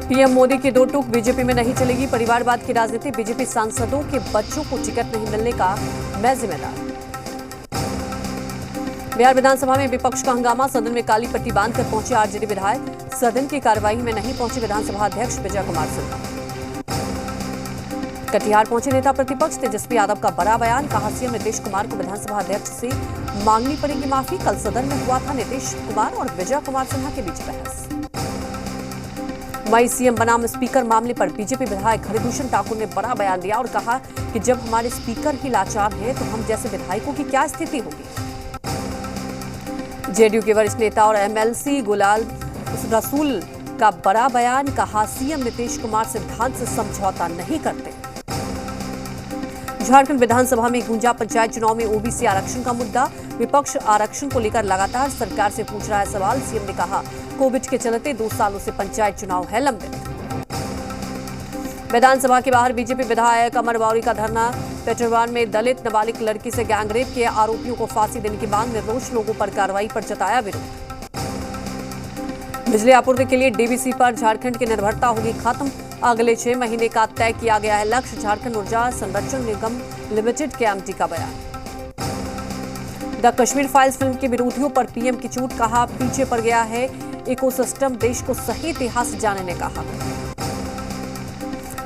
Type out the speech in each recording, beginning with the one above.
PM Modi की दो टूक बीजेपी में नहीं चलेगी परिवारवाद की राजनीति। बीजेपी सांसदों के बच्चों को टिकट नहीं मिलने का मैं जिम्मेदार। बिहार विधानसभा में विपक्ष का हंगामा। सदन में काली पट्टी बांधकर पहुंचे आरजेडी विधायक। सदन की कार्यवाही में नहीं पहुंचे विधानसभा अध्यक्ष विजय कुमार सिन्हा। कटिहार पहुंचे नेता प्रतिपक्ष तेजस्वी यादव का बड़ा बयान। कहा सीएम नीतीश कुमार को विधानसभा अध्यक्ष से मांगनी पड़ेगी माफी। कल सदन में हुआ था नीतीश कुमार और विजय कुमार सिन्हा के बीच बहस। मई सीएम बनाम स्पीकर मामले पर बीजेपी विधायक हरिभूषण ठाकुर ने बड़ा बयान दिया और कहा कि जब हमारे स्पीकर ही लाचार है तो हम जैसे विधायकों की क्या स्थिति होगी। जेडीयू के वरिष्ठ नेता और एमएलसी गुलाल रसूल का बड़ा बयान। कहा सीएम नीतीश कुमार सिद्धांत से समझौता नहीं करते। झारखंड विधानसभा में गूंजा पंचायत चुनाव में ओबीसी आरक्षण का मुद्दा। विपक्ष आरक्षण को लेकर लगातार सरकार से पूछ रहा है सवाल। सीएम ने कहा कोविड के चलते 2 सालों से पंचायत चुनाव है लंबित। विधानसभा के बाहर बीजेपी विधायक अमर बावरी का धरना। पेट्रोवान में दलित नाबालिग लड़की से गैंगरेप के आरोपियों को फांसी देने की मांग। निर्दोष लोगों पर कार्रवाई पर जताया विरोध। बिजली आपूर्ति के लिए डीवीसी पर झारखंड की निर्भरता होगी खत्म। अगले 6 महीने का तय किया गया है लक्ष्य। झारखंड ऊर्जा संरक्षण निगम लिमिटेड के एमडी का बयान। द कश्मीर फाइल्स फिल्म के विरोधियों पर पीएम की चूट। कहा पीछे पड़ गया है इकोसिस्टम। देश को सही इतिहास जानने का हक।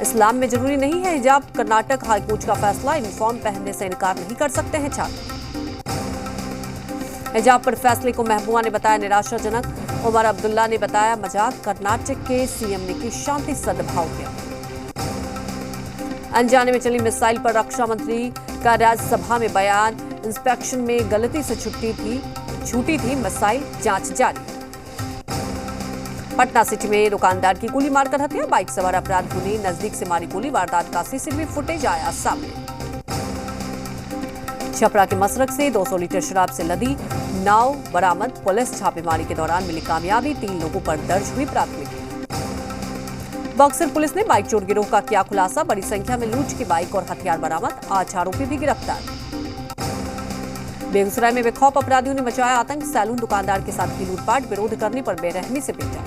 इस्लाम में जरूरी नहीं है हिजाब। कर्नाटक हाईकोर्ट का फैसला। यूनिफॉर्म पहनने से इनकार नहीं कर सकते हैं छात्र। हिजाब पर फैसले को महबूबा ने बताया निराशाजनक। उमर अब्दुल्ला ने बताया मजाक। कर्नाटक के सीएम ने की शांति सद्भाव किया। अनजाने में चली मिसाइल पर रक्षा मंत्री का राज्यसभा में बयान। इंस्पेक्शन में गलती से छूटी थी मिसाइल। जांच जारी। पटना सिटी में दुकानदार की गोली मारकर हत्या। बाइक सवार अपराधियों ने नजदीक से मारी गोली। वारदात का सीसीटीवी फुटेज आया सामने। छपरा के मसरक से 200 लीटर शराब से लदी नाव बरामद। पुलिस छापेमारी के दौरान मिली कामयाबी। 3 लोगों पर दर्ज हुई प्राथमिकी। बक्सर पुलिस ने बाइक चोर गिरोह का किया खुलासा। बड़ी संख्या में लूट की बाइक और हथियार बरामद। 8 आरोपी भी गिरफ्तार। बेगूसराय में बेखौफ अपराधियों ने मचाया आतंक। सैलून दुकानदार के साथ की लूटपाट। विरोध करने पर बेरहमी से पीटा।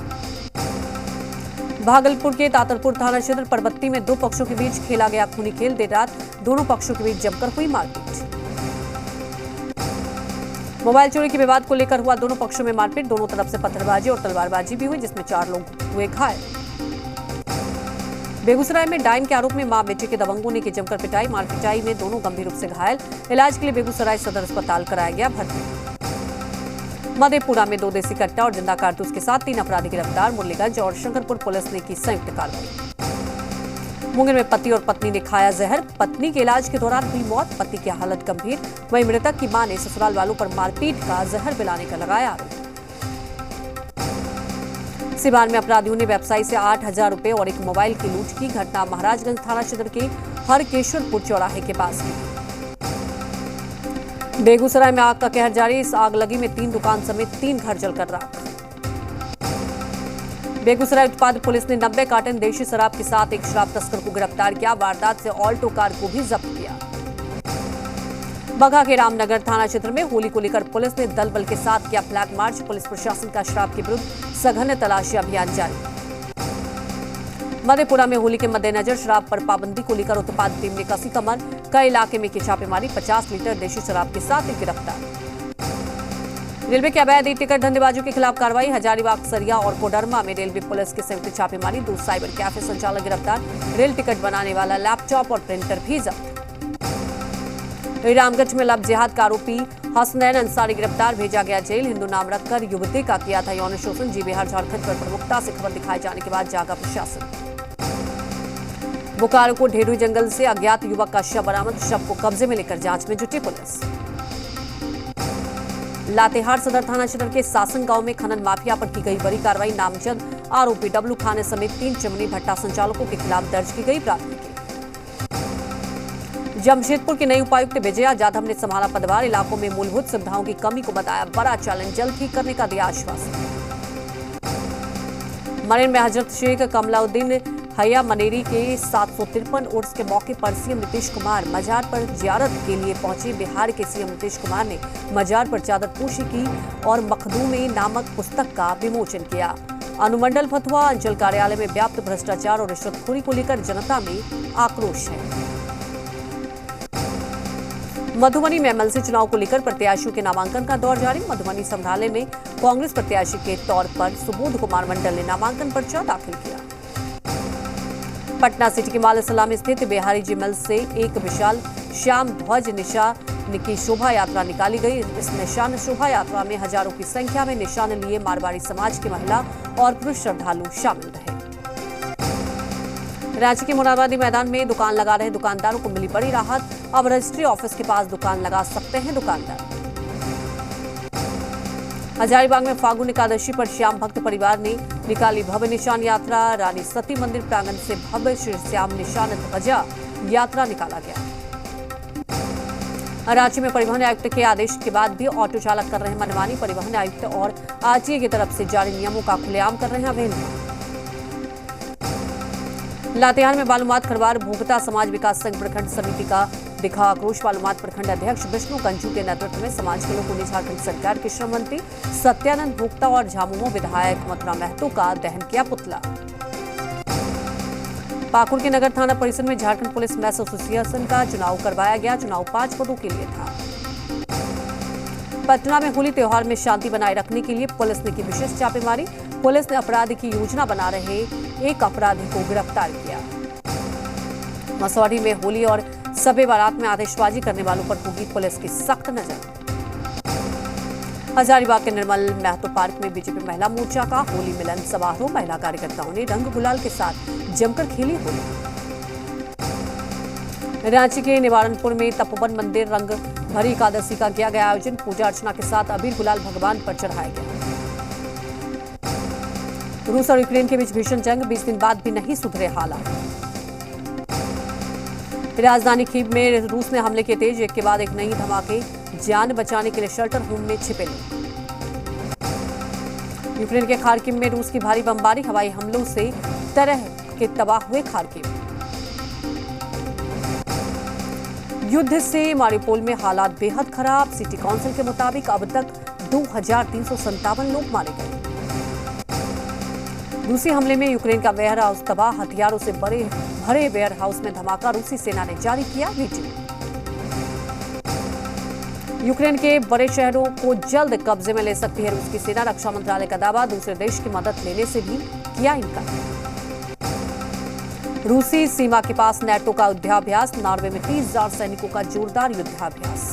भागलपुर के तातरपुर थाना क्षेत्र परबत्ती में 2 पक्षों के बीच खेला गया खूनी खेल। देर रात दोनों पक्षों के बीच जमकर हुई मारपीट। मोबाइल चोरी के विवाद को लेकर हुआ दोनों पक्षों में मारपीट। दोनों तरफ से पत्थरबाजी और तलवारबाजी भी हुई जिसमें 4 लोग हुए घायल। बेगूसराय में डायन के आरोप में मां बेटे के दबंगों ने की जमकर पिटाई। मारपिटाई में दोनों गंभीर रूप से घायल। इलाज के लिए बेगूसराय सदर अस्पताल कराया गया भर्ती। मधेपुरा में 2 देसी कट्टा और जिंदा कारतूस के साथ 3 अपराधी गिरफ्तार। मुरलीगंज और शंकरपुर पुलिस ने की संयुक्त कार्रवाई। मुंगेर में पति और पत्नी ने खाया जहर। पत्नी के इलाज के दौरान हुई मौत। पति की हालत गंभीर। वहीं मृतक की मां ने ससुराल वालों पर मारपीट का जहर पिलाने का लगाया आरोप। सिवान में अपराधियों ने व्यवसायी से 8,000 रुपए और एक मोबाइल की लूट की। घटना महाराजगंज थाना क्षेत्र के हरकेश्वरपुर चौराहे के पास की। बेगूसराय में आग का कहर जारी। इस आग लगी में 3 दुकान समेत 3 घर जलकर राख। बेगूसराय उत्पाद पुलिस ने 90 कार्टन देशी शराब के साथ एक शराब तस्कर को गिरफ्तार किया। वारदात से ऑल्टो कार को भी जब्त किया। बगहा के रामनगर थाना क्षेत्र में होली को लेकर पुलिस ने दल बल के साथ किया फ्लैग मार्च। पुलिस प्रशासन का शराब के विरुद्ध सघन तलाशी अभियान जारी। मधेपुरा में होली के मद्देनजर शराब पर पाबंदी को लेकर उत्पाद टीम ने कसी कमर। कई इलाके में की छापेमारी। 50 लीटर देशी शराब के साथ एक गिरफ्तार। रेलवे के अवैध टिकट धंधेबाजों के खिलाफ कार्रवाई। हजारीबाग, सरिया और कोडरमा में रेलवे पुलिस की संयुक्त छापेमारी। 2 साइबर कैफे संचालक गिरफ्तार। रेल टिकट बनाने वाला लैपटॉप और प्रिंटर भी जब्त। रामगंज में लव जिहाद का आरोपी हसनैन अंसारी गिरफ्तार। भेजा गया जेल। हिंदू नाम रखकर युवती का किया था यौन शोषण। जी बिहार झारखंड पर प्रमुखता से खबर दिखाए जाने के बाद जागा प्रशासन। बोकारो को ढेरू जंगल से अज्ञात युवक का शव बरामद। शव को कब्जे में लेकर जांच में जुटी पुलिस। लातेहार सदर थाना क्षेत्र के सासन गांव में खनन माफिया पर की गई बड़ी कार्रवाई। नामजद आरोपी डब्लू खाने समेत 3 चिमनी भट्टा संचालकों के खिलाफ दर्ज की गई प्राथमिकी। जमशेदपुर की नई उपायुक्त विजया यादव ने संभाला पदभार। इलाकों में मूलभूत सुविधाओं की कमी को बताया बड़ा चैलेंज। जल्द ठीक करने का दिया आश्वासन। मरेन में हजरत शेख कमलाउद्दीन हया मनेरी के 753 उर्स के मौके पर सीएम नीतीश कुमार मजार पर जियारत के लिए पहुंचे। बिहार के सीएम नीतीश कुमार ने मजार पर चादर पोशी की और मखदूमे नामक पुस्तक का विमोचन किया। अनुमंडल फतुहा अंचल कार्यालय में व्याप्त भ्रष्टाचार और रिश्वतखोरी को लेकर जनता में आक्रोश है। मधुबनी में एमएलसी चुनाव को लेकर प्रत्याशियों के नामांकन का दौर जारी। मधुबनी संग्रहालय में कांग्रेस प्रत्याशी के तौर पर सुबोध कुमार मंडल ने नामांकन पर्चा दाखिल किया। पटना सिटी के माल सलाम स्थित बिहारी जी मिल से एक विशाल श्याम ध्वज निशान की शोभा यात्रा निकाली गई। इस निशान शोभा यात्रा में हजारों की संख्या में निशान लिए मारवाड़ी समाज की महिला और पुरुष श्रद्धालु शामिल रहे। रांची के मोराबादी मैदान में दुकान लगा रहे दुकानदारों को मिली बड़ी राहत। अब रजिस्ट्री ऑफिस के पास दुकान लगा सकते हैं दुकानदार। हजारीबाग में फागुन एकादशी पर श्याम भक्त परिवार ने निकाली भव्य निशान यात्रा। रानी सती मंदिर प्रांगण से भव्य श्री श्याम निशान ध्वजा यात्रा निकाला गया। रांची में परिवहन आयुक्त के आदेश के बाद भी ऑटो चालक कर रहे हैं मनमानी। परिवहन आयुक्त और आरटीए की तरफ से जारी नियमों का खुलेआम कर रहे हैं अवहेलना। लातेहार में बालूमाथ खरवार भोगता समाज विकास संघ प्रखंड समिति का दिखा आक्रोश। बालूमाथ प्रखंड अध्यक्ष विष्णु कंजू के नेतृत्व में समाज के लोगों ने झारखंड सरकार के श्रम मंत्री सत्यानंद भोक्ता और झामुमो विधायक मथुरा महतो का दहन किया पुतला। पाकुड़ के नगर थाना परिसर में झारखंड पुलिस मैस एसोसिएशन का चुनाव करवाया गया। चुनाव 5 पदों के लिए था। पटना में होली त्योहार में शांति बनाए रखने के लिए पुलिस ने की विशेष छापेमारी। पुलिस ने अपराधी की योजना बना रहे एक अपराधी को गिरफ्तार किया। मसौढ़ी में होली और सबे बारात में आतिशबाजी करने वालों पर होगी पुलिस की सख्त नजर। हजारीबाग के निर्मल महतो पार्क में बीजेपी महिला मोर्चा का होली मिलन समारोह। महिला कार्यकर्ताओं ने रंग गुलाल के साथ जमकर खेली होली। रांची के निवारणपुर में तपोवन मंदिर रंग भरी एकादशी का किया गया आयोजन। पूजा अर्चना के साथ अबीर गुलाल भगवान पर चढ़ाया गया। रूस और यूक्रेन के बीच भीषण जंग, 20 दिन बाद भी नहीं सुधरे हालात। राजधानी कीव में रूस ने हमले किए तेज, एक के बाद एक नई धमाके। जान बचाने के लिए शेल्टर होम में छिपे लोग। यूक्रेन के खार्किव में रूस की भारी बमबारी, हवाई हमलों से तरह के तबाह हुए खार्किव। युद्ध से मारिउपोल में हालात बेहद खराब। सिटी काउंसिल के मुताबिक अब तक 2357 लोग मारे गए। रूसी हमले में यूक्रेन का वेयर हाउस तबाह, हथियारों से भरे वेयर हाउस में धमाका। रूसी सेना ने जारी किया वीडियो। यूक्रेन के बड़े शहरों को जल्द कब्जे में ले सकती है रूस की सेना। रक्षा मंत्रालय का दावा, दूसरे देश की मदद लेने से भी किया इनकार। रूसी सीमा के पास नेटो का युद्धाभ्यास। नॉर्वे में 30,000 सैनिकों का जोरदार युद्धाभ्यास।